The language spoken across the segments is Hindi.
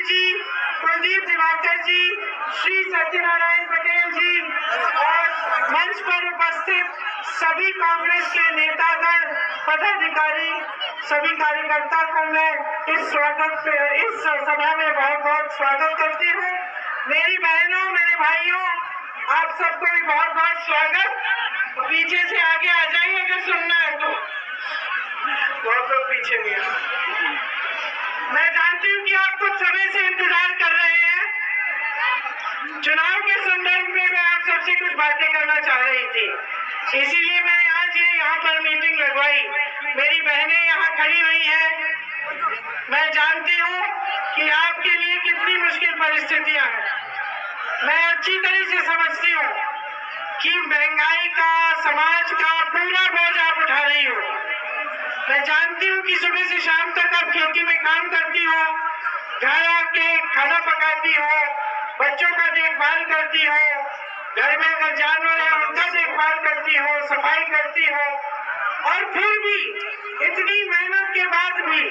जी, कुलदीप दिवाकर जी, श्री सत्यनारायण पटेल जी और मंच पर उपस्थित सभी कांग्रेस के नेतागण, पदाधिकारी, सभी कार्यकर्ता को मैं इस सभा में बहुत बहुत स्वागत करती हूँ। मेरी बहनों, मेरे भाइयों, आप सबको भी बहुत बहुत स्वागत। पीछे से आगे आ जाइए अगर सुनना है तो, बहुत लोग पीछे भी हैं। मैं जानती हूँ कि आप कुछ समय से इंतजार कर रहे हैं। चुनाव के संदर्भ में मैं आप सबसे कुछ बातें करना चाह रही थी, इसीलिए मैंने आज यहाँ पर मीटिंग लगवाई। मेरी बहनें यहाँ खड़ी हुई हैं। मैं जानती हूँ कि आपके लिए कितनी मुश्किल परिस्थितियां हैं। मैं अच्छी तरह से समझती हूँ कि महंगाई का, समाज का पूरा बोझ आप उठा रही हो। मैं जानती हूँ कि सुबह से शाम तक आप खेती में काम करती हो, घर आके खाना पकाती हो, बच्चों का देखभाल करती हो, घर में अगर जानवर है उनका देखभाल करती हो, सफाई करती हो, और फिर भी इतनी मेहनत के बाद भी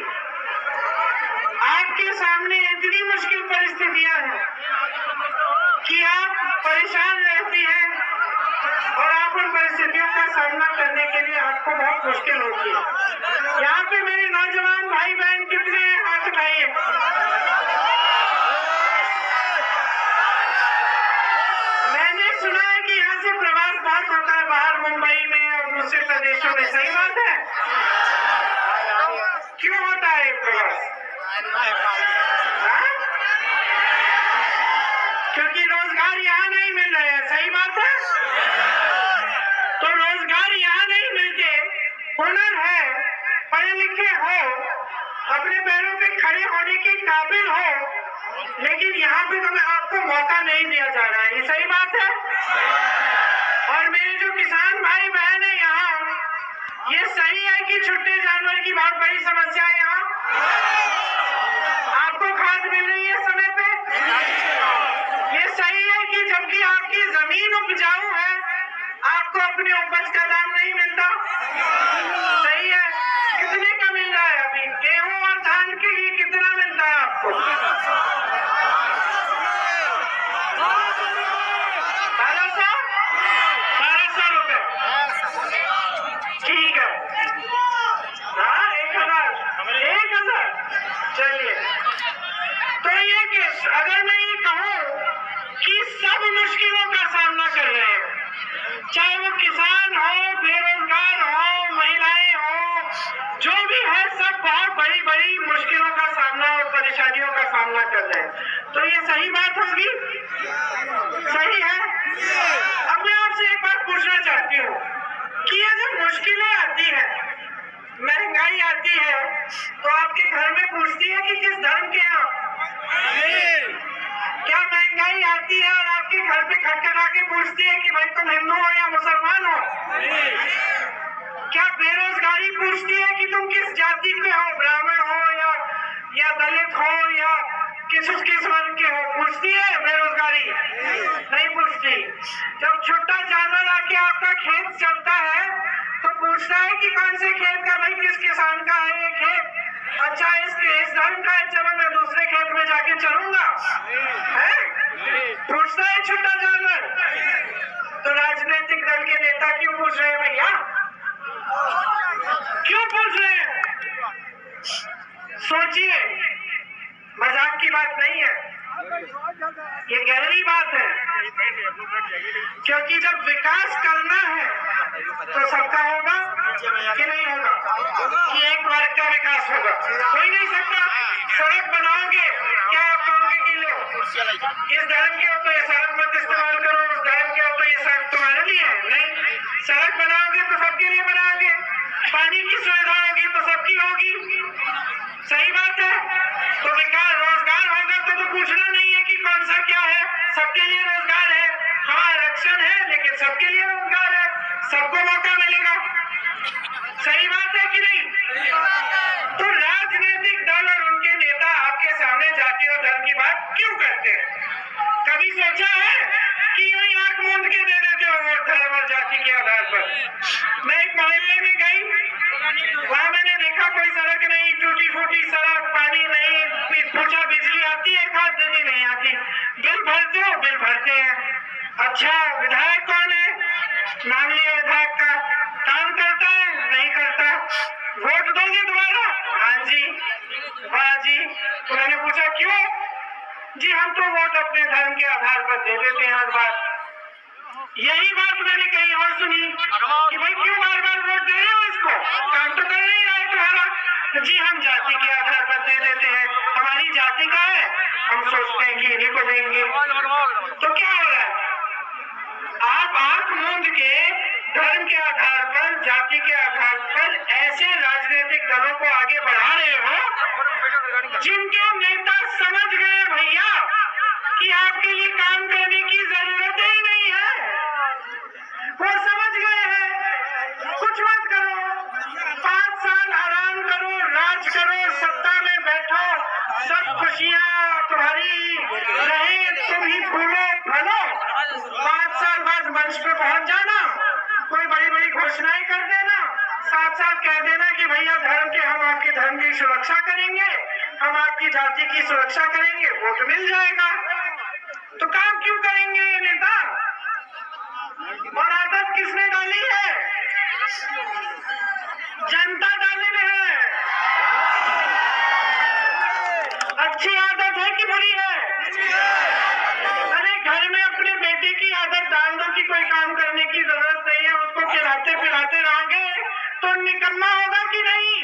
आपके सामने इतनी मुश्किल परिस्थितियां हैं कि आप परेशान रहती हैं और आप उन परिस्थितियों का सामना करने के लिए आपको बहुत मुश्किल होती है। यहाँ पे मेरे नौजवान भाई बहन कितने हैं, हाथ उठाइए। मैंने सुना है कि यहाँ से प्रवास बहुत होता है बाहर, मुंबई में और दूसरे प्रदेशों में, सही बात है? क्यों होता है प्रवास? क्योंकि रोजगार यहाँ नहीं मिल रहे हैं, सही बात है? तो रोजगार यहाँ नहीं मिलते, हुनर है, पढ़े लिखे हो, अपने पैरों पे खड़े होने के काबिल हो, लेकिन यहाँ पे तो आपको मौका नहीं दिया जा रहा है, ये सही बात है? और मेरे जो किसान भाई बहन है यहाँ, ये सही है कि छुट्टे जानवर की बहुत बड़ी समस्या है यहाँ? आपको खाद मिल रही है समय पे? ये सही है कि जबकि आपकी जमीन उपजाऊ है, आपको अपने उपज का दाम नहीं मिलता? सही है। कितने का मिल रहा है अभी? गेहूं और धान के लिए कितना मिलता है आपको? 1200 रुपए। ठीक है, हाँ 1000। चलिए, तो ये केस, अगर मैं ये कहूँ कि सब मुश्किलों का सामना कर रहे हैं, चाहे वो किसान हो, बेरोजगार हो, महिलाएं हो, जो भी है, सब बहुत बड़ी बड़ी मुश्किलों का सामना और परेशानियों का सामना कर रहे हैं, तो ये सही बात होगी? सही है। अब मैं आपसे एक बात पूछना चाहती हूँ कि ये जब मुश्किलें आती हैं, महंगाई आती है, तो आपके घर में पूछती है कि किस धर्म के हैं आप? क्या महंगाई आती है और आपके घर पे खटखटा के पूछती है कि भाई तुम हिंदू हो या मुसलमान हो? क्या बेरोजगारी पूछती है कि तुम किस जाति के हो, ब्राह्मण हो या दलित हो या किस वर्ग के हो? पूछती है बेरोजगारी? नहीं पूछती। जब छुट्टा जानवर आके आपका खेत चलता है तो पूछता है कि कौन से खेत का, भाई किस किसान का है ये खेत? अच्छा, इस धर्म का है, चलो मैं दूसरे खेत में जाके चलूंगा, है? पूछता है छुट्टा जानवर। तो राजनीतिक दल के नेता क्यों पूछ रहे हैं भैया? क्यों पूछ रहे हैं? सोचिए, मजाक की बात नहीं है, ये गहरी बात है। क्योंकि जब विकास करना है तो सबका होगा कि नहीं होगा? कि एक वर्ग का विकास होगा? हो ही नहीं सकता। सड़क बनाओगे, क्या आप कहोगे कि लो इस धर्म के हो तो ये सड़क मत इस्तेमाल करो, उस धर्म के हो तो ये सड़क तुम्हारे लिए है? नहीं, सड़क बनाओगे तो सबके लिए बनाओगे, पानी की सुविधा होगी तो सबकी होगी, सही बात है? तो विकास, रोजगार होगा तो पूछना नहीं है कि कौन सा क्या है, सबके लिए रोजगार है। हाँ, आरक्षण है लेकिन सबके लिए रोजगार है, सबको मौका मिलेगा, सही बात है कि नहीं? तो राजनीतिक दल और उनके नेता आपके सामने जाति और धर्म की बात क्यों करते हैं? कभी सोचा है कि यूं ही आंख मूंद के दे देते हो वोट धर्म और जाति के आधार पर? मैं एक मोहल्ले में गई, वहां मैंने देखा कोई सड़क नहीं, टूटी फूटी सड़क, पानी नहीं, पूछा बिजली आती है कहते हैं अच्छा विधायक कौन है, नाम लिया विधायक का, काम करता है नहीं करता, वोट दोगे दोबारा, हाँ जी, वाह जी। तो मैंने पूछा क्यों, जी हम तो वोट अपने धर्म के आधार पर दे देते हैं हर बार। यही बात मैंने कहीं और सुनी कि भाई क्यों बार बार वोट दे रहे हो इसको, काम तो कर नहीं रहा है तुम्हारा। तो जी हम जाति के आधार पर दे देते हैं, हमारी जाति का है, हम सोचते हैं कि इन्हीं को देंगे। तो क्या हो रहा है, आप आंख मूंद के धर्म के आधार पर, जाति के आधार पर ऐसे राजनीतिक दलों को आगे बढ़ा रहे हो जिनके नेता समझ गए भैया कि आपके लिए काम करने की जरूरत ही नहीं है। वो समझ गए हैं कुछ मत करो, 5 साल आराम करो, राज करो, सत्ता में बैठो, सब खुशियां तुम्हारी रहे, तुम ही फूलो फलो, 5 साल बाद मंच पे पहुंच जाना, कोई बड़ी बड़ी घोषणाएं कर देना, साथ साथ कह देना कि भैया धर्म के, हम आपके धर्म की सुरक्षा करेंगे, हम आपकी जाति की सुरक्षा करेंगे, वोट मिल जाएगा। तो काम क्यों करेंगे ये नेता, और आदत किसने डाली है, जनता डाली है। अच्छी आदत है कि बुरी है, अरे घर में अपने बेटे की आदत डाल दो कि कोई काम करने की जरूरत नहीं है, उसको खिलाते पिलाते रहोगे तो निकम्मा होगा कि नहीं,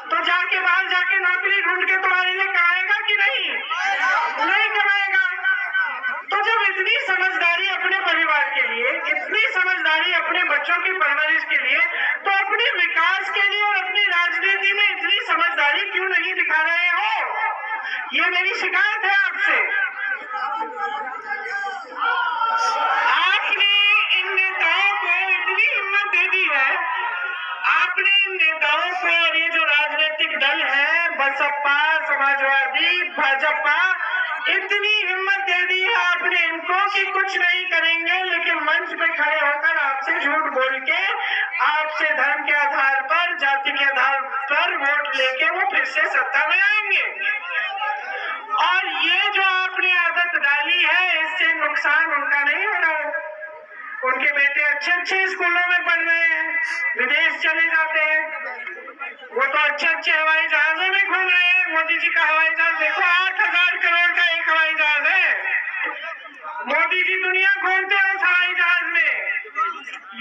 तो जाके बाहर जाके नौकरी ढूंढ के तुम्हारे लिए कमाएगा कि नहीं, नहीं कमाएगा। तो जब इतनी समझदारी अपने परिवार के लिए, इतनी समझदारी अपने बच्चों की परवरिश के लिए, तो अपने विकास के लिए और अपनी राजनीति में इतनी समझदारी क्यों नहीं दिखा रहे हो, ये मेरी शिकायत है आपसे। आपने इन नेताओं को इतनी हिम्मत दे दी है, आपने इन नेताओं को, और ये जो राजनीतिक दल है बसपा, समाजवादी, भाजपा, इतनी हिम्मत दे दी है आपने इनको कि कुछ नहीं करेंगे, लेकिन मंच पे खड़े होकर आपसे झूठ बोल के, आपसे धर्म के आधार पर, जाति के आधार पर वोट लेके वो फिर से सत्ता में आएंगे। और ये जो आपने आदत डाली है, इससे नुकसान उनका नहीं हो रहा है, उनके बेटे अच्छे अच्छे स्कूलों में पढ़ रहे हैं, विदेश चले जाते हैं, वो तो अच्छे अच्छे हवाई जहाजों में घूम रहे हैं। मोदी जी का हवाई जहाज देखो, 8,000 करोड़ का एक हवाई जहाज है, मोदी जी दुनिया घूमते हैं उस हवाई जहाज में।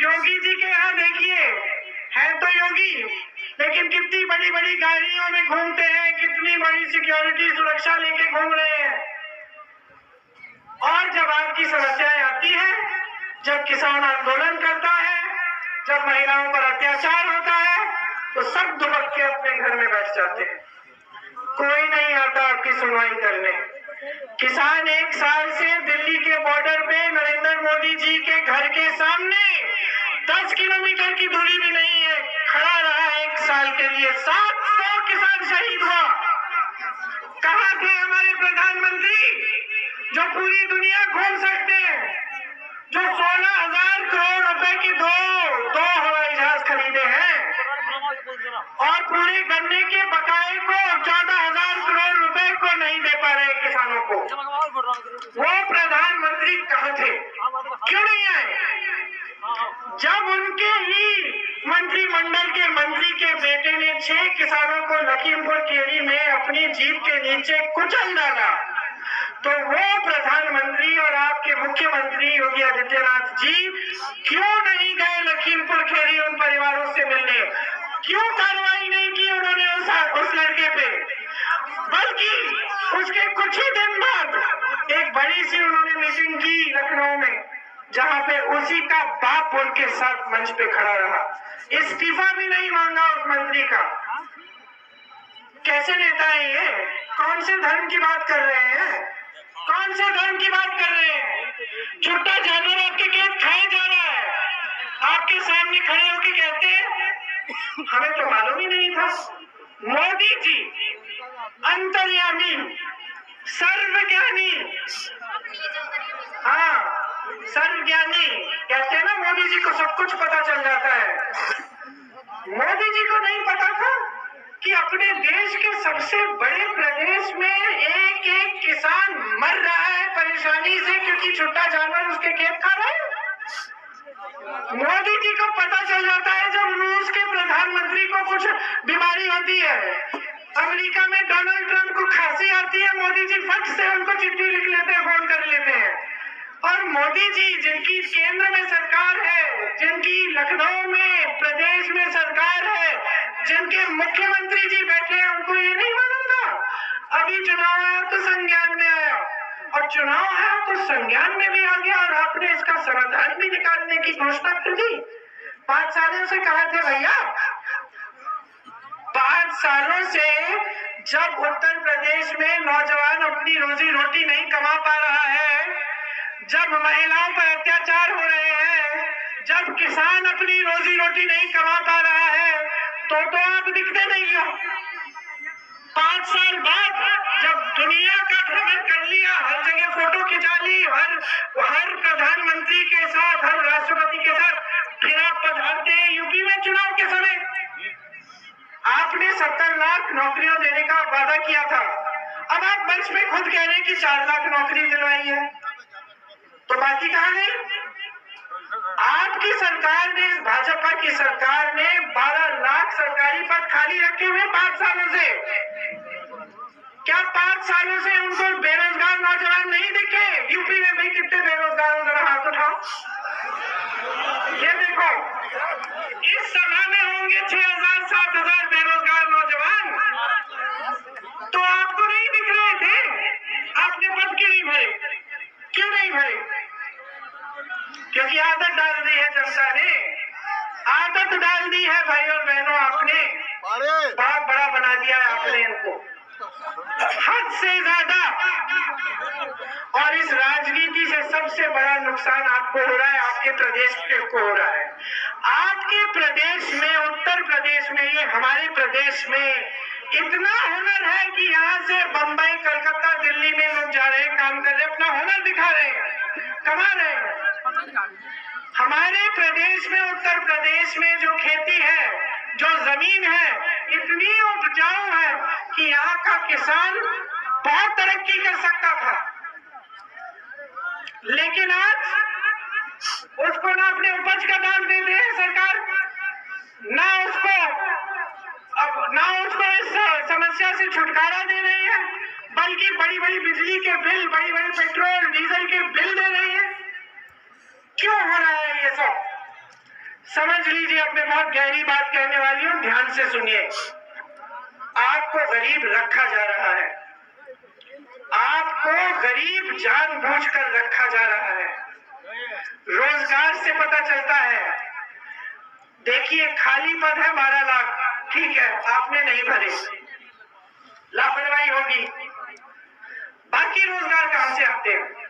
योगी जी के यहाँ देखिए, है तो योगी, लेकिन कितनी बड़ी बड़ी गाड़ियों में घूमते हैं, कितनी बड़ी सिक्योरिटी सुरक्षा लेके घूम रहे हैं। और जब आपकी समस्याएं आती हैं, जब किसान आंदोलन करता है, जब महिलाओं पर अत्याचार होता है, तो सब दुबक के अपने घर में बैठ जाते हैं, कोई नहीं आता आपकी सुनवाई करने। किसान 1 साल से दिल्ली के बॉर्डर पे नरेंद्र मोदी जी के घर के सामने 10 किलोमीटर की दूरी भी नहीं है, खड़ा रहा 1 साल के लिए। 700 किसान शहीद हुआ। कहाँ थे हमारे प्रधानमंत्री जो पूरी दुनिया घूम सकते हैं, जो 16,000 करोड़ रुपए के दो हवाई जहाज खरीदे हैं, और पूरे गन्ने के बकाए को 14,000 करोड़ रुपए को नहीं दे पा रहे किसानों को। वो प्रधानमंत्री कहाँ थे, क्यों नहीं आए? जब उनके ही मंत्रिमंडल के मंत्री के बेटे ने 6 किसानों को लखीमपुर खीरी में अपनी जीप के नीचे कुचल डाला, तो वो प्रधानमंत्री और आपके मुख्यमंत्री योगी आदित्यनाथ जी क्यों नहीं गए लखीमपुर खीरी उन परिवारों से मिलने? क्यों कार्रवाई नहीं की उन्होंने उस लड़के पे? बल्कि उसके कुछ ही दिन बाद एक बड़ी सी उन्होंने मीटिंग की लखनऊ में, जहां पे उसी का बाप उनके साथ मंच पे खड़ा रहा, इस्तीफा भी नहीं मांगा उस मंत्री का। कैसे नेता है ये? कौन से धर्म की बात कर रहे हैं? कौन से धर्म की बात कर रहे हैं? छुट्टा जानवर आपके खेत खाए जा रहा है, आपके सामने खड़े होकर कहते हैं हमें तो मालूम ही नहीं था। मोदी जी अंतर्यामी, सर्वज्ञानी, हाँ सर्वज्ञानी, कहते हैं ना मोदी जी को सब कुछ पता चल जाता है। मोदी जी को नहीं पता था कि अपने देश के सबसे बड़े प्रदेश में एक एक किसान मर रहा है परेशानी से क्योंकि छुट्टा जानवर उसके खेत खा रहा है। मोदी जी को पता चल जाता है जब रूस के प्रधानमंत्री को कुछ बीमारी होती है, अमेरिका में डोनाल्ड ट्रंप को खांसी आती है, मोदी जी फट से उनको चिट्ठी लिख लेते हैं, फोन कर लेते हैं। और मोदी जी जिनकी केंद्र में सरकार है, जिनकी लखनऊ में प्रदेश में सरकार है, जिनके मुख्यमंत्री जी बैठे हैं, उनको ये नहीं मालूम था अभी चुनाव आया तो संज्ञान में आया, और चुनाव आया तो संज्ञान में भी आ गया, और आपने इसका समाधान भी निकालने की घोषणा कर दी। 5 सालों से कहा थे भैया, 5 सालों से जब उत्तर प्रदेश में नौजवान अपनी रोजी रोटी नहीं कमा पा रहा है, जब महिलाओं पर अत्याचार हो रहे हैं, जब किसान अपनी रोजी रोटी नहीं कमा पा रहा है, तो आप दिखते नहीं हो। 5 साल बाद जब दुनिया का भ्रमण कर लिया, हर जगह फोटो खिंचा ली, हर प्रधानमंत्री के साथ, हर राष्ट्रपति के साथ, फिर आप पधारते हैं यूपी में चुनाव के समय। आपने 70 लाख नौकरियां देने का वादा किया था, अब आप मंच में खुद कह रहे हैं कि 4 लाख नौकरी दिलवाई है, तो बाकी कहां गई? आपकी सरकार ने, भाजपा की सरकार ने 12 लाख सरकारी पद खाली रखे हुए 5 सालों से। क्या 5 सालों से उनको बेरोजगार नौजवान नहीं दिखे? यूपी में भी कितने बेरोजगार हो, जरा हाथ उठाओ। ये देखो, इस सभा में होंगे 6,000-7,000 बेरोजगार नौजवान, तो आपको नहीं दिख रहे थे? आपने पद क्यों नहीं भरे? क्यों नहीं भरे? क्योंकि आदत डाल दी है जनता ने, आदत डाल दी है भाई और बहनों, आपने बहुत बड़ा बना दिया है आपने इनको, हद से ज्यादा। और इस राजनीति से सबसे बड़ा नुकसान आपको हो रहा है, आपके प्रदेश को हो रहा है। आपके प्रदेश में, उत्तर प्रदेश में, ये हमारे प्रदेश में इतना हुनर है कि यहाँ से बंबई, कलकत्ता, दिल्ली में लोग जा रहे हैं, काम कर रहे हैं, अपना हुनर दिखा रहे हैं, कमा रहे हैं। हमारे प्रदेश में, उत्तर प्रदेश में जो खेती है, जो जमीन है, इतनी उपजाऊ है कि यहाँ का किसान बहुत तरक्की कर सकता था, लेकिन आज उसको ना अपने उपज का दाम दे रही है सरकार, ना उसको इस समस्या से छुटकारा दे रही है, बल्कि बड़ी बड़ी बिजली के बिल, बड़ी बड़ी पेट्रोल डीजल के बिल दे रही है। क्यों हो रहा है ये सब? समझ लीजिए। अब मैं बहुत गहरी बात कहने वाली हूं, ध्यान से सुनिए। आपको गरीब रखा जा रहा है, आपको गरीब जानबूझकर रखा जा रहा है। रोजगार से पता चलता है। देखिए, खाली पद है 12 लाख, ठीक है, आपने नहीं भरे, लापरवाही होगी। बाकी रोजगार कहां से आते हैं?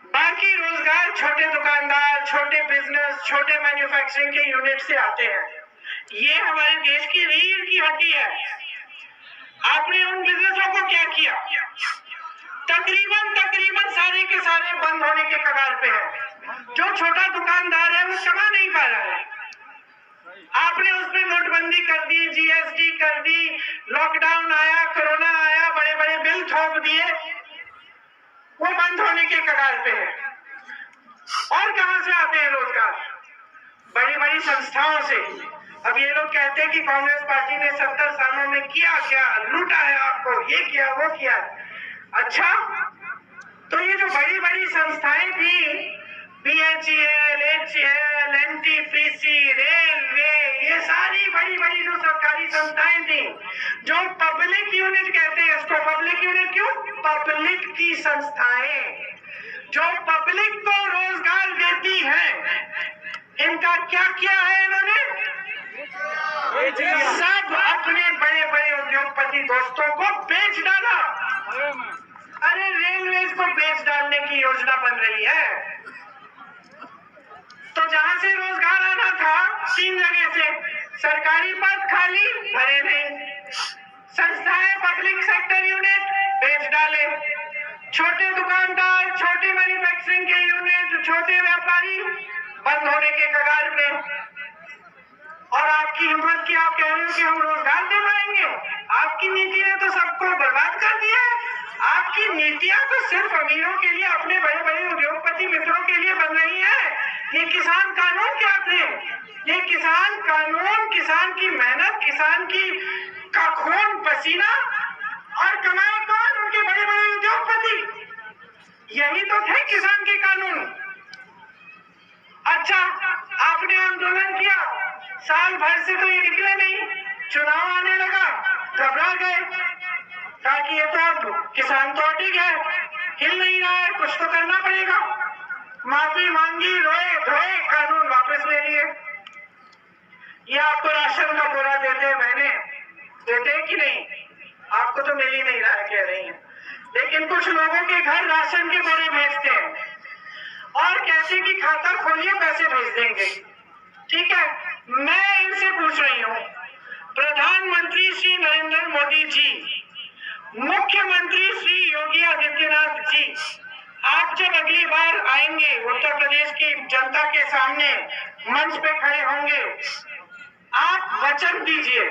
बाकी रोजगार छोटे दुकानदार, छोटे बिजनेस, छोटे मैन्युफैक्चरिंग के यूनिट से आते हैं। ये हमारे देश की रीढ़ की हड्डी है। आपने उन बिजनेसों को क्या किया? तकरीबन सारे के सारे बंद होने के कगार पे है। जो छोटा दुकानदार है वो कमा नहीं पा रहा है। आपने उस पर नोटबंदी कर दी, जीएसटी कर दी, लॉकडाउन आया, कोरोना आया, बड़े बड़े बिल थोप दिए, वो बंद होने के कगार पे है। और कहां से आते हैं रोजगार? बड़ी बड़ी संस्थाओं से। अब ये लोग कहते हैं कि कांग्रेस पार्टी ने 70 सालों में किया क्या, लूटा है आपको, ये किया वो किया। अच्छा, तो ये जो बड़ी बड़ी संस्थाएं थी, BHEL, HCL, NTPC, रेलवे, ये सारी बड़ी बड़ी जो सरकारी संस्थाएं थी, जो पब्लिक यूनिट कहते हैं इसको, पब्लिक यूनिट क्यों? पब्लिक की संस्थाएं जो पब्लिक को रोजगार देती हैं, इनका क्या किया है इन्होंने? सब अपने बड़े बड़े उद्योगपति दोस्तों को बेच डाला। अरे रेलवे को बेच डालने की योजना बन रही है। तो जहां से रोजगार आना था 3 जगह से, सरकारी पद खाली, भरे नहीं, संस्थाएं, पब्लिक सेक्टर यूनिट बेच डाले, छोटे दुकानदार, छोटे मैन्युफैक्चरिंग के यूनिट, छोटे व्यापारी बंद होने के कगार पे। और आपकी हिम्मत की आप कह रहे हो कि हम रोजगार दिलवाएंगे। आपकी नीति ने तो सबको बर्बाद कर दिया है। आपकी नीतियां तो सिर्फ अमीरों के लिए, अपने बड़े बड़े उद्योगपति मित्रों के लिए बन रही है। ये किसान कानून क्या थे? ये किसान कानून किसान की मेहनत, किसान की का खून पसीना और कमाए कौन? उनके बड़े बड़े उद्योगपति। यही तो थे किसान के कानून। अच्छा, आपने आंदोलन किया, साल भर से तो ये निकले नहीं, चुनाव आने लगा, घबरा गए, ताकि ये तो अब किसान तो अटक है, हिल नहीं रहा है, कुछ तो करना पड़ेगा। माफी मांगी, रोए धोए, कानून वापस ले लिए। ये आपको राशन का बोरा देते महीने देते कि नहीं? आपको तो मिल ही नहीं रहा है, कह रही है। लेकिन कुछ लोगों के घर राशन के बोरे भेजते हैं और कहते कि खाता खोलिए, पैसे भेज देंगे। ठीक है, मैं इनसे पूछ रही हूँ, प्रधानमंत्री श्री नरेंद्र मोदी जी, मुख्यमंत्री श्री योगी आदित्यनाथ जी, आप जब अगली बार आएंगे, उत्तर प्रदेश की जनता के सामने मंच पे खड़े होंगे, आप वचन दीजिए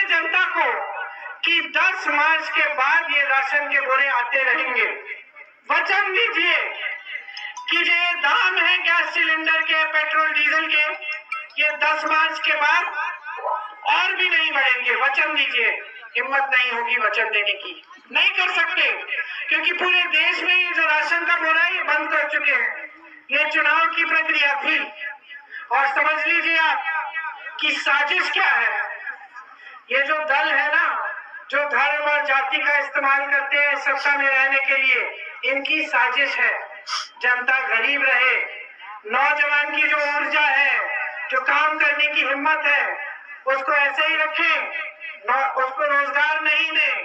जनता को कि 10 मार्च के बाद ये राशन के बोरे आते रहेंगे। वचन दीजिए कि जो दाम है गैस सिलेंडर के, पेट्रोल डीजल के, ये 10 मार्च के बाद और भी नहीं बढ़ेंगे। वचन दीजिए। हिम्मत नहीं होगी वचन देने की, नहीं कर सकते, क्योंकि पूरे देश में ये जो राशन का बोरा है ये बंद कर चुके हैं। ये चुनाव की प्रक्रिया थी। और समझ लीजिए आप कि साजिश क्या है। ये जो दल है ना, जो धर्म और जाति का इस्तेमाल करते हैं सत्ता में रहने के लिए, इनकी साजिश है। जनता गरीब रहे, नौजवान की जो ऊर्जा है, जो काम करने की हिम्मत है, उसको ऐसे ही रखें, उसको रोजगार नहीं दें,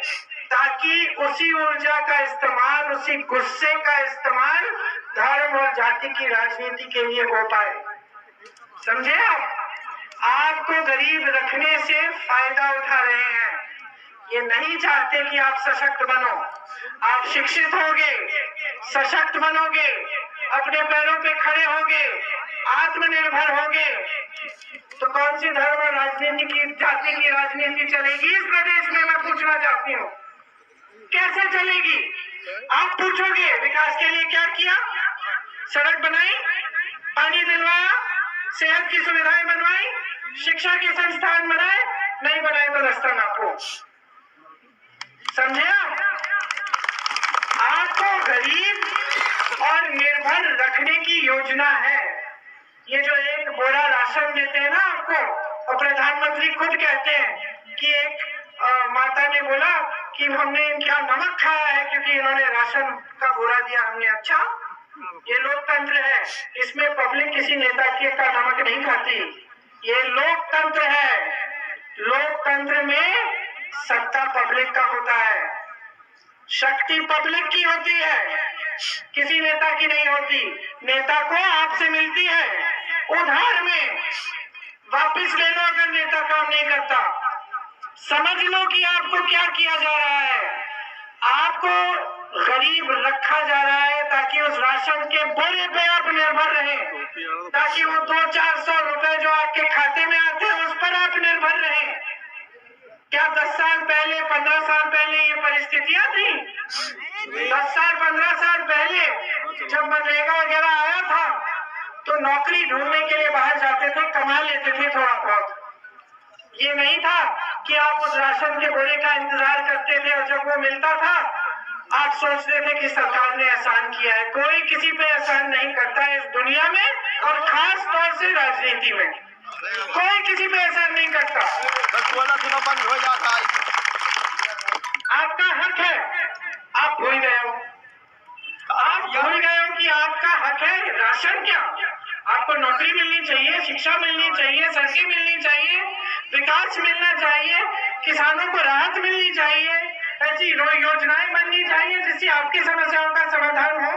ताकि उसी ऊर्जा का इस्तेमाल, उसी गुस्से का इस्तेमाल धर्म और जाति की राजनीति के लिए हो पाए। समझे आप? आपको गरीब रखने से फायदा उठा रहे हैं। ये नहीं चाहते कि आप सशक्त बनो। आप शिक्षित होगे, सशक्त बनोगे, अपने पैरों पे खड़े होगे, आत्मनिर्भर होगे, तो कौन सी धर्म और राजनीति की, जाति की राजनीति चलेगी इस प्रदेश में? मैं पूछना चाहती हूँ, कैसे चलेगी? आप पूछोगे विकास के लिए क्या किया? सड़क बनाई, पानी दिलवाया, सेहत की सुविधाएं बनवाई, शिक्षा के संस्थान बनाए? नहीं बनाए तो रास्ता नापो। समझे आप? आपको गरीब और निर्भर रखने की योजना है। ये जो एक बोरा राशन देते हैं ना आपको, और प्रधानमंत्री खुद कहते हैं कि एक माता ने बोला कि हमने इनका नमक खाया है क्योंकि इन्होंने राशन का बोरा दिया हमने। अच्छा, ये लोकतंत्र है, इसमें पब्लिक किसी नेता का नमक नहीं खाती। ये लोकतंत्र है। लोकतंत्र में सत्ता पब्लिक का होता है, शक्ति पब्लिक की होती है, किसी नेता की नहीं होती। नेता को आपसे मिलती है उधार में, वापिस ले लो अगर नेता काम नहीं करता। समझ लो कि आपको क्या किया जा रहा है। आपको गरीब रखा जा रहा है ताकि उस राशन के बोरे पे आप निर्भर रहे, ताकि वो 200-400 रुपए जो आपके खाते में आते हैं उस पर आप निर्भर रहे। क्या 10 साल पहले, 15 साल पहले ये परिस्थितियां थी? 10 साल 15 साल पहले जब मनरेगा वगैरह आया था तो नौकरी ढूंढने के लिए बाहर जाते थे, कमा लेते थे थोड़ा बहुत। ये नहीं था कि आप उस राशन के बोरे का इंतजार करते थे और जब वो मिलता था आप सोचते थे कि सरकार ने एहसान किया है। कोई किसी पे एहसान नहीं करता है इस दुनिया में, और खास तौर से राजनीति में कोई किसी पे एहसान नहीं करता। आपका हक है, आप भूल गए हो। आप भूल गए हो कि आपका हक है। राशन क्या, आपको नौकरी मिलनी चाहिए, शिक्षा मिलनी चाहिए, सड़कें मिलनी चाहिए, विकास मिलना चाहिए, किसानों को राहत मिलनी चाहिए, ऐसी योजनाएं बननी चाहिए जिससे आपकी समस्याओं का समाधान हो।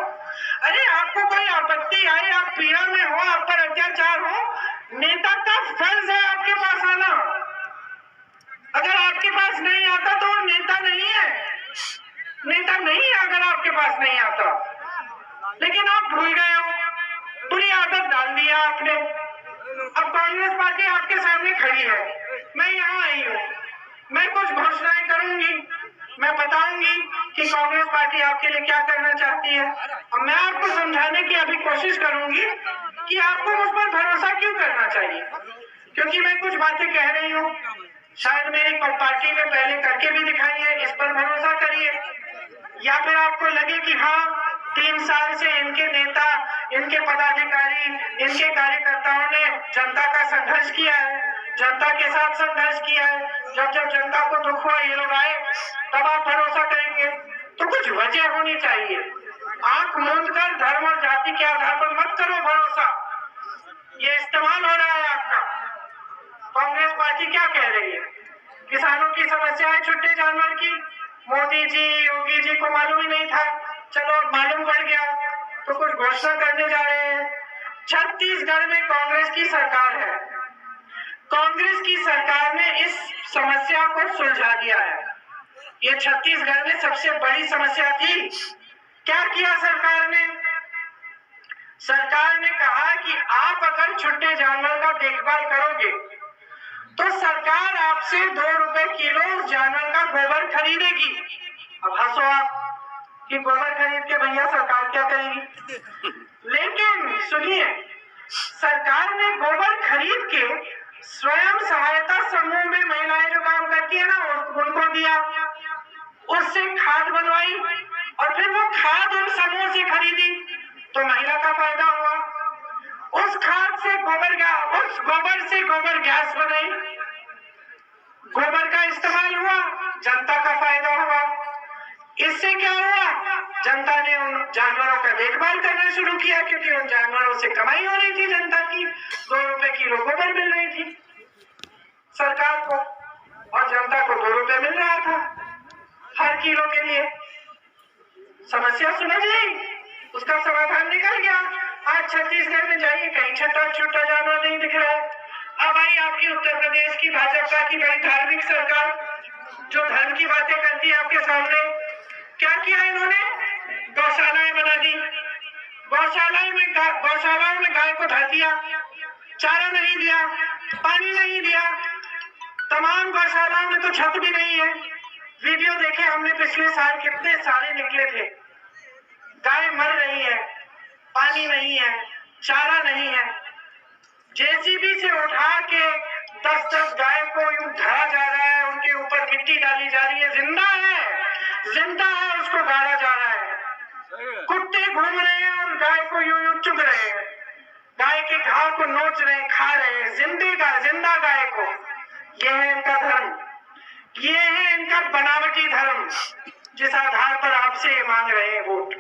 अरे आपको कोई आपत्ति आए, आप पीड़ा में हो, आप पर अत्याचार हो, नेता का फर्ज है आपके पास आना। अगर आपके पास नहीं आता तो वो नेता नहीं है, नेता नहीं है अगर आपके पास नहीं आता। लेकिन आप भूल गए हो, बुरी आदत डाल दिया आपने। अब कांग्रेस पार्टी आपके सामने खड़ी है, मैं यहाँ आई हूँ, मैं कुछ घोषणाएं करूंगी, मैं बताऊंगी कि कांग्रेस पार्टी आपके लिए क्या करना चाहती है, और मैं आपको समझाने की अभी कोशिश करूंगी कि आपको मुझ पर भरोसा क्यों करना चाहिए। क्योंकि मैं कुछ बातें कह रही हूँ, शायद मेरी पार्टी में पहले करके भी दिखाई है, इस पर भरोसा करिए, या फिर आपको लगे कि हाँ 3 साल से इनके नेता, इनके पदाधिकारी, इनके कार्यकर्ताओं ने जनता का संघर्ष किया है, जनता के साथ संघर्ष किया है, जब जब जनता को दुख हुआ ये लोग आए, तब आप भरोसा करेंगे। तो कुछ वजह होनी चाहिए। आंख मूंद कर धर्म और जाति के आधार पर मत करो भरोसा, ये इस्तेमाल हो रहा है आपका। कांग्रेस पार्टी क्या कह रही है? किसानों की समस्या है छुट्टे जानवर की, मोदी जी, योगी जी को मालूम ही नहीं था, चलो मालूम पड़ गया तो कुछ घोषणा करने जा रहे हैं। छत्तीसगढ़ में कांग्रेस की सरकार है, कांग्रेस की सरकार ने इस समस्या को सुलझा दिया है। ये छत्तीसगढ़ में सबसे बड़ी समस्या थी। क्या किया सरकार ने? सरकार ने कहा कि आप अगर छुट्टे जानवर का देखभाल करोगे तो सरकार आपसे 2 रुपए किलो जानवर का गोबर खरीदेगी। अब हंसो आप कि गोबर खरीद के भैया सरकार क्या करेगी, लेकिन सुनिए, सरकार ने गोबर खरीद के स्वयं सहायता समूह में महिलाएं जो काम करती है ना, उनको दिया, उससे खाद बनवाई और फिर वो खाद उन समूह से खरीदी तो महिला का फायदा हुआ। उस खाद से उस गोबर से गोबर गैस बनाई, गोबर का इस्तेमाल हुआ, जनता का फायदा हुआ। इससे क्या हुआ? जनता ने उन जानवरों का देखभाल करना शुरू किया, क्योंकि उन जानवरों से कमाई हो रही थी जनता की, 2 रुपए किलो गोबर मिल रही थी सरकार को और जनता को 2 रुपए मिल रहा था हर किलो के लिए। समस्या समझ गई, उसका समाधान निकल गया। आज छत्तीसगढ़ में जाइए, कहीं छोटा जानवर नहीं दिख रहा है। अब आई आपकी उत्तर प्रदेश की भाजपा की बड़ी धार्मिक सरकार, जो धर्म की बातें करती है आपके सामने। क्या किया इन्होंने? गौशालाएं बना दी, गौशालाओं में गाय को धर दिया, चारा नहीं दिया, पानी नहीं दिया, तमाम गौशालाओं में तो छत भी नहीं है। वीडियो देखे हमने पिछले साल, कितने सारे निकले थे। गाय मर रही है, पानी नहीं है, चारा नहीं है, जेसीबी से उठा के 10-10 गाय को यूं धरा जा रहा है, उनके ऊपर मिट्टी डाली जा रही है, जिंदा है उसको गाड़ा जा रहा है। कुत्ते घूम रहे हैं और गाय को यूं चुग रहे हैं, गाय के घाव को नोच रहे हैं, खा रहे हैं, जिंदा गाय को। यह है इनका धर्म, ये है इनका बनावटी धर्म, जिस आधार पर आपसे मांग रहे हैं वोट।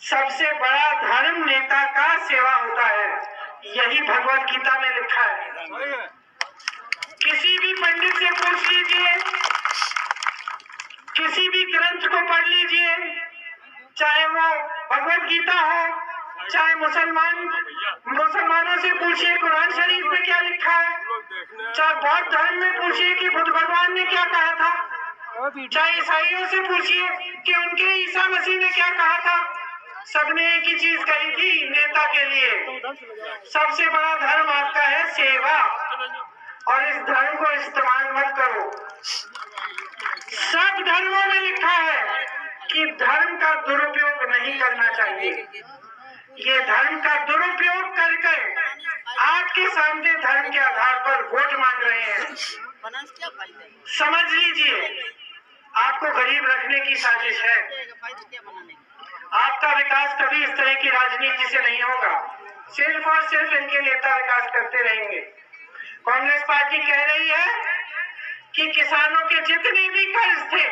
सबसे बड़ा धर्म नेता का सेवा होता है, यही भगवत गीता में लिखा है। किसी भी पंडित से पूछ लीजिए, किसी भी ग्रंथ को पढ़ लीजिए, चाहे वो भगवत गीता हो, चाहे मुसलमानों से पूछिए कुरान शरीफ में क्या लिखा है, चाहे बौद्ध धर्म में पूछिए कि बुद्ध भगवान ने क्या कहा था, चाहे ईसाइयों से पूछिए कि उनके ईसा मसीह ने क्या कहा था। सबने एक ही चीज कही थी नेता के लिए, सबसे बड़ा धर्म आपका है सेवा, और इस धर्म को इस्तेमाल मत करो। सब धर्मों में लिखा है कि धर्म का दुरुपयोग नहीं करना चाहिए। ये धर्म का दुरुपयोग करके आपके सामने धर्म के आधार पर वोट मांग रहे हैं। समझ लीजिए, आपको गरीब रखने की साजिश है। आपका विकास कभी इस तरह की राजनीति से नहीं होगा, सिर्फ और सिर्फ इनके नेता विकास करते रहेंगे। कांग्रेस पार्टी कह रही है कि किसानों के जितने भी कर्ज थे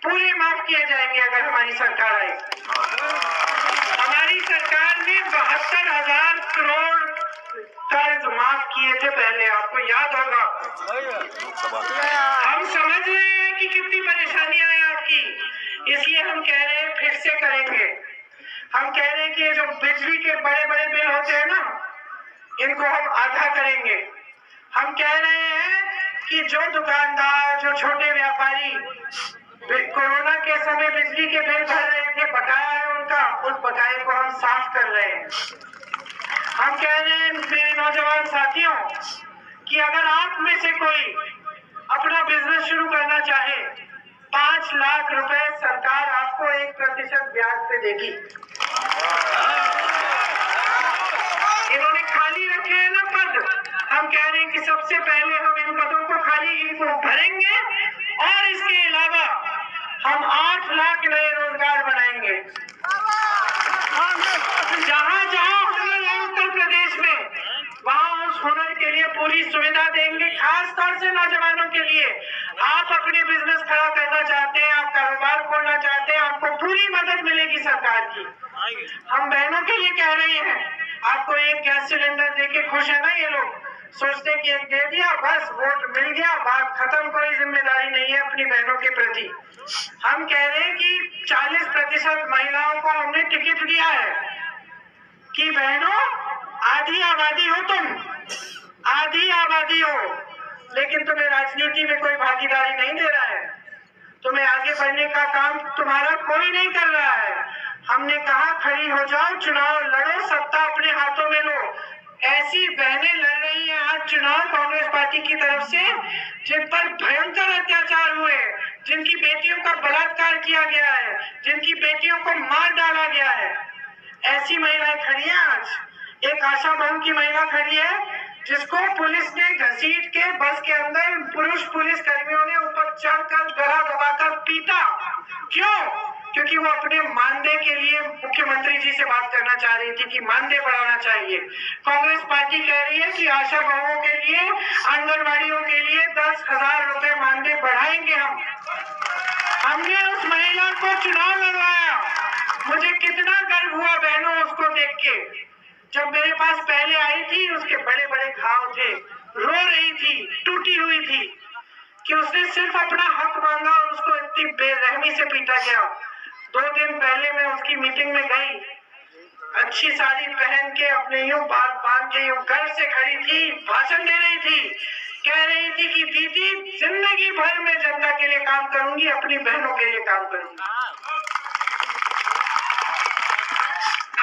पूरे माफ किए जाएंगे अगर हमारी सरकार आए। हमारी सरकार ने 72,000 करोड़ कर्ज माफ किए थे पहले, आपको याद होगा। हम समझ रहे हैं कि कितनी परेशानियां हैं आपकी, इसलिए हम कह रहे हैं फिर से करेंगे। हम कह रहे हैं कि जो बिजली के बड़े बड़े बिल होते हैं ना, इनको हम आधा करेंगे। हम कह रहे हैं कि जो दुकानदार, जो छोटे व्यापारी कोरोना के समय बिजली के बिल भर रहे थे, बकाया है उनका, उस बकाये को हम साफ कर रहे हैं। हम कह रहे हैं नौजवान साथियों कि अगर आप में से कोई अपना बिजनेस शुरू करना चाहे, 5 लाख रुपए सरकार आपको 1% ब्याज पे देगी। इन्होंने खाली रखे हैं ना पद, हम कह रहे हैं कि सबसे पहले हम इन पदों को इनको भरेंगे और इसके अलावा हम 8 लाख नए रोजगार बनाएंगे। जहां जहां हुनर है उत्तर प्रदेश में, वहां उस हुनर के लिए पूरी सुविधा देंगे। खास तौर से नौजवानों के लिए, आप अपने बिजनेस खड़ा करना चाहते हैं, आप कारोबार खोलना चाहते हैं, आपको पूरी मदद मिलेगी सरकार की। हम बहनों के लिए कह रहे हैं, आपको एक गैस सिलेंडर देके खुश है ना ये लोग, सोचते कि एक दे दिया बस वोट मिल गया, बात खत्म, कोई जिम्मेदारी नहीं है अपनी बहनों के प्रति। हम कह रहे हैं कि 40% महिलाओं को हमने टिकट दिया है कि बहनों आधी आबादी हो तुम, आधी आबादी हो, लेकिन तुम्हें राजनीति में कोई भागीदारी नहीं दे रहा है, तुम्हें आगे बढ़ने का काम तुम्हारा कोई नहीं कर रहा है। हमने कहा खड़ी हो जाओ, चुनाव लड़ो, सत्ता अपने हाथों में लो। ऐसी बहनें लड़ रही हैं आज चुनाव कांग्रेस पार्टी की तरफ से, जिन पर भयंकर अत्याचार हुए, जिनकी बेटियों का बलात्कार किया गया है, जिनकी बेटियों को मार डाला गया है। ऐसी महिलाएं खड़ी हैं आज। एक आशा बहू की महिला खड़ी है जिसको पुलिस ने घसीट के बस के अंदर पुरुष पुलिस कर्मियों ने ऊपर चढ़कर गला दबाकर पीटा। क्यों? क्योंकि वो अपने मानदेय के लिए मुख्यमंत्री जी से बात करना चाह रही थी कि मानदेय बढ़ाना चाहिए। कांग्रेस पार्टी कह रही है कि आशा बहुओं के लिए, आंगनबाड़ियों के लिए 10,000 रुपए मानदेय बढ़ाएंगे हम। हमने उस महिला को चुनाव लड़वाया, मुझे कितना गर्व हुआ बहनों उसको देख के। जब मेरे पास पहले आई थी, उसके बड़े बड़े घाव थे, रो रही थी, टूटी हुई थी कि उसने सिर्फ अपना हक मांगा और उसको इतनी बेरहमी से पीटा गया। 2 दिन पहले मैं उसकी मीटिंग में गई, अच्छी साड़ी पहन के अपने यूं बाल बांध के यूं घर से खड़ी थी, भाषण दे रही थी, कह रही थी कि दीदी जिंदगी भर में जनता के लिए काम करूंगी, अपनी बहनों के लिए काम करूंगी।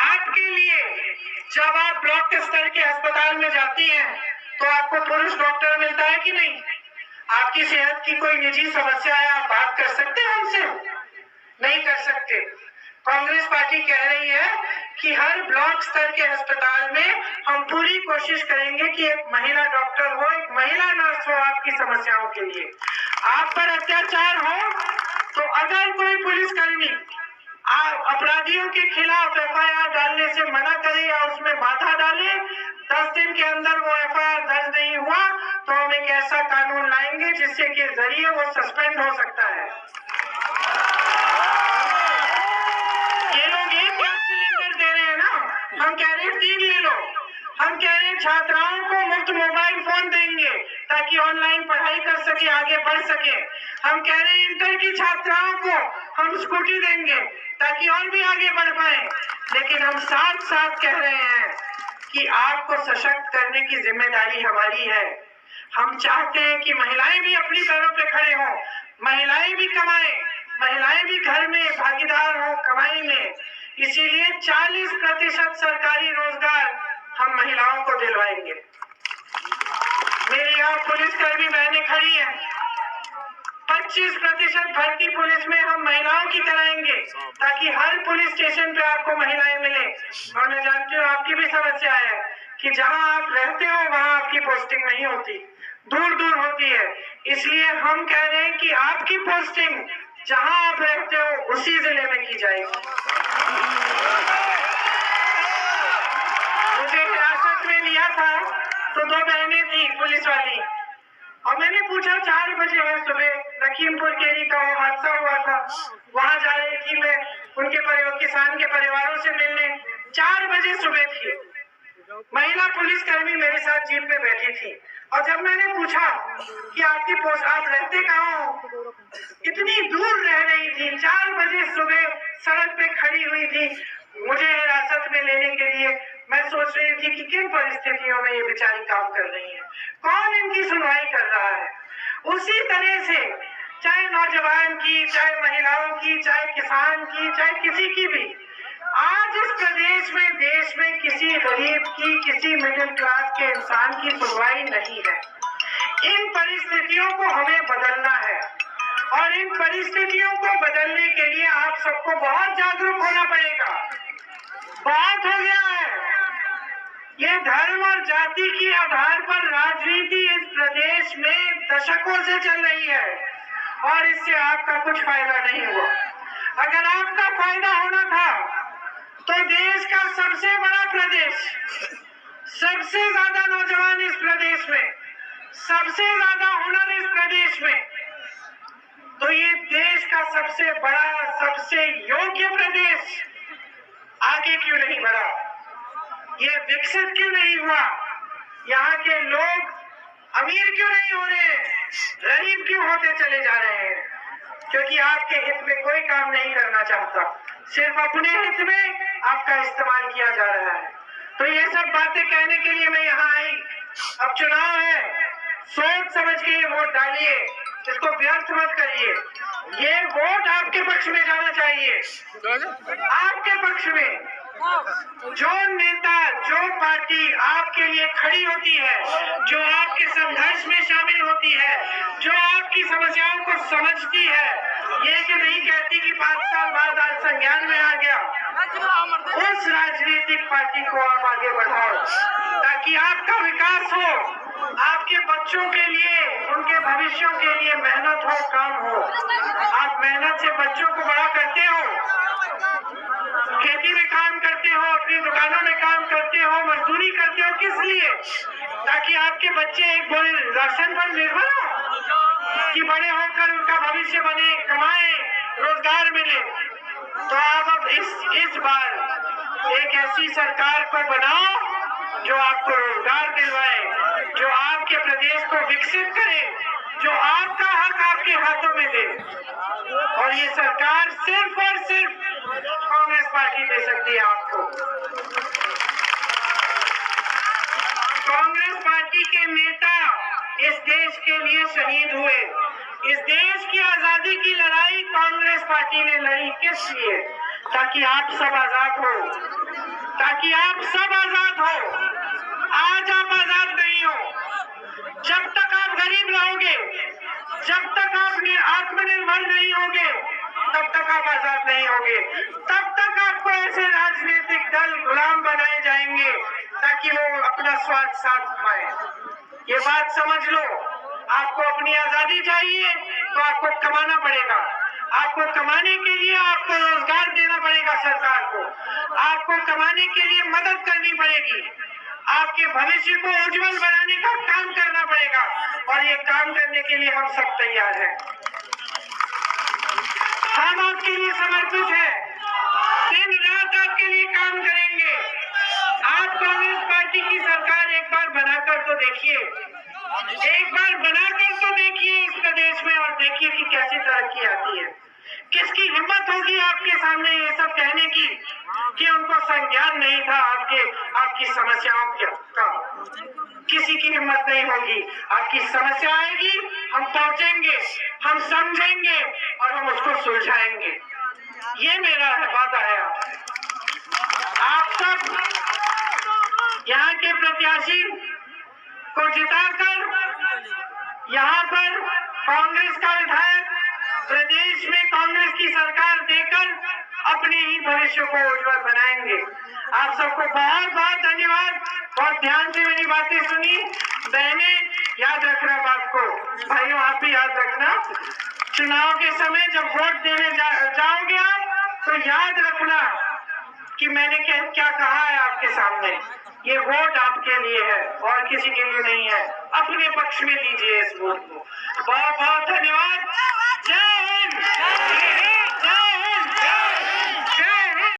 आपके लिए जब आप ब्लॉक स्तर के अस्पताल में जाती हैं तो आपको पुरुष डॉक्टर मिलता है कि नहीं? आपकी सेहत की कोई निजी समस्या है, आप बात कर सकते हैं हमसे? नहीं कर सकते। कांग्रेस पार्टी कह रही है कि हर ब्लॉक स्तर के अस्पताल में हम पूरी कोशिश करेंगे कि एक महिला डॉक्टर हो, एक महिला नर्स हो आपकी समस्याओं के लिए। आप पर अत्याचार हो तो अगर कोई पुलिसकर्मी अपराधियों के खिलाफ FIR डालने से मना करे या उसमें बाधा डाले, 10 दिन के अंदर वो FIR दर्ज नहीं हुआ तो हम एक ऐसा कानून लाएंगे जिससे के जरिए वो सस्पेंड हो सकता है। ये लोग 1 गैस सिलेंडर दे रहे हैं ना, हम कह रहे हैं 3 ले लो। हम कह रहे हैं छात्राओं को मुफ्त मोबाइल फोन देंगे ताकि ऑनलाइन पढ़ाई कर सके, आगे बढ़ सके। हम कह रहे हैं इंटर की छात्राओं को हम स्कूटी देंगे ताकि और भी आगे बढ़ पाए। लेकिन हम साथ साथ कह रहे हैं कि आपको सशक्त करने की जिम्मेदारी हमारी है। हम चाहते हैं कि महिलाएं भी अपनी पैरों पे खड़े हों, महिलाएं भी कमाएं, महिलाएं भी घर में भागीदार हो कमाई में। इसीलिए 40% सरकारी रोजगार हम महिलाओं को दिलवाएंगे। मेरे यहाँ पुलिसकर्मी बहनें खड़ी हैं, 25% भर्ती पुलिस में हम महिलाओं की कराएंगे ताकि हर पुलिस स्टेशन पे आपको महिलाएं मिले। और मैं जानती हूँ आपकी भी समस्या है कि जहाँ आप रहते हो वहाँ आपकी पोस्टिंग नहीं होती, दूर दूर होती है। इसलिए हम कह रहे हैं कि आपकी पोस्टिंग जहाँ आप रहते हो उसी जिले में की जाएगी। मुझे हिरासत में लिया था तो 2 बहनें थी पुलिस वाली, और मैंने पूछा 4 बजे है सुबह, लखीमपुर केरी का वो हादसा हुआ था, वहां जा रही थी मैं उनके किसान के परिवारों से मिलने। 4 बजे सुबह थी, महिला पुलिसकर्मी मेरे साथ जीप में बैठी थी। और जब मैंने पूछा कि आपकी पोस्ट, आप रहते कहाँ हो, इतनी दूर रह रही थी, 4 बजे सुबह सड़क पे खड़ी हुई थी मुझे हिरासत में लेने के लिए। मैं सोच रही थी कि किन परिस्थितियों में ये बेचारी काम कर रही है, कौन इनकी सुनवाई कर रहा है। उसी तरह से चाहे नौजवान की, चाहे महिलाओं की, चाहे किसान की, चाहे किसी की भी, आज इस प्रदेश में, देश में किसी गरीब की, किसी मिडिल क्लास के इंसान की सुनवाई नहीं है। इन परिस्थितियों को हमें बदलना है और इन परिस्थितियों को बदलने के लिए आप सबको बहुत जागरूक होना पड़ेगा। बहुत हो गया है, ये धर्म और जाति के आधार पर राजनीति इस प्रदेश में दशकों से चल रही है और इससे आपका कुछ फायदा नहीं हुआ। अगर आपका फायदा होना था तो देश का सबसे बड़ा प्रदेश, सबसे ज्यादा नौजवान इस प्रदेश में, सबसे ज्यादा हुनर इस प्रदेश में, तो ये देश का सबसे बड़ा, सबसे योग्य प्रदेश आगे क्यों नहीं बढ़ा? ये विकसित क्यों नहीं हुआ? यहाँ के लोग अमीर क्यों नहीं हो रहे, गरीब क्यों होते चले जा रहे हैं? क्योंकि आपके हित में कोई काम नहीं करना चाहता, सिर्फ अपने हित में आपका इस्तेमाल किया जा रहा है। तो ये सब बातें कहने के लिए मैं यहाँ आई। अब चुनाव है, सोच समझ के ये वोट डालिए, इसको व्यर्थ मत करिए। ये वोट आपके पक्ष में जाना चाहिए, आपके पक्ष में। जो नेता, जो पार्टी आपके लिए खड़ी होती है, जो आपके संघर्ष में शामिल होती है, जो आपकी समस्याओं को समझती है, ये कि नहीं कहती कि 5 साल बाद आज संज्ञान में आ गया, उस राजनीतिक पार्टी को आप आगे बढ़ाओ ताकि आपका विकास हो, आपके बच्चों के लिए, उनके भविष्यों के लिए मेहनत हो, काम हो। आप मेहनत से बच्चों को बड़ा करते हो, खेती में काम करते हो, अपनी दुकानों में काम करते हो, मजदूरी करते हो, किस लिए? ताकि आपके बच्चे एक बोले राशन पर निर्भर हो कि बड़े होकर उनका भविष्य बने, कमाए, रोजगार मिले। तो आप अब इस बार एक ऐसी सरकार को बनाओ जो आपको रोजगार दिलवाए, जो आपके प्रदेश को विकसित करे, जो आपका हक आपके हाथों में दे। और ये सरकार सिर्फ और सिर्फ कांग्रेस पार्टी दे सकती है आपको। कांग्रेस पार्टी के नेता इस देश के लिए शहीद हुए। इस देश की आजादी की लड़ाई कांग्रेस पार्टी ने लड़ी किस लिए? ताकि आप सब आजाद हो, ताकि आप सब आजाद हो। आज आप आजाद नहीं हो। जब तक आप गरीब रहोगे, जब तक आप आत्मनिर्भर नहीं होगे, तब तक आप आजाद नहीं होगे। तब तक आपको ऐसे राजनीतिक दल गुलाम बनाए जाएंगे ताकि वो अपना स्वार्थ साध पाए। ये बात समझ लो। आपको अपनी आजादी चाहिए तो आपको कमाना पड़ेगा। आपको कमाने के लिए आपको रोजगार देना पड़ेगा सरकार को। आपको कमाने के लिए मदद करनी पड़ेगी। आपके भविष्य को उज्जवल बनाने का काम करना पड़ेगा और ये काम करने के लिए हम सब तैयार हैं। हम आपके लिए समर्पित हैं, दिन रात आपके लिए काम करेंगे। आप कांग्रेस पार्टी की सरकार एक बार बनाकर तो देखिए, एक बार बनाकर तो देखिए इस प्रदेश में, और देखिए कि कैसी तरक्की आती है। किसकी हिम्मत होगी आपके सामने ये सब कहने की कि उनको संज्ञान नहीं था आपकी समस्याओं का? किसी की हिम्मत नहीं होगी। आपकी समस्या आएगी, हम पहुंचेंगे, हम समझेंगे और हम उसको सुलझाएंगे। ये मेरा वादा है आप सब यहाँ के प्रत्याशी को जिताकर यहाँ पर कांग्रेस का विधायक प्रदेश में कांग्रेस की सरकार देकर अपने ही भविष्य को उज्जवल बनाएंगे। आप सबको बहुत बहुत धन्यवाद। बहुत ध्यान से मेरी बातें सुनी। बहने याद रखना बात को, भाइयों आप भी याद रखना। चुनाव के समय जब वोट देने जाओगे आप तो याद रखना कि मैंने क्या कहा है आपके सामने। ये वोट आपके लिए है और किसी के लिए नहीं है। अपने पक्ष में लीजिए इस वोट को। बहुत बहुत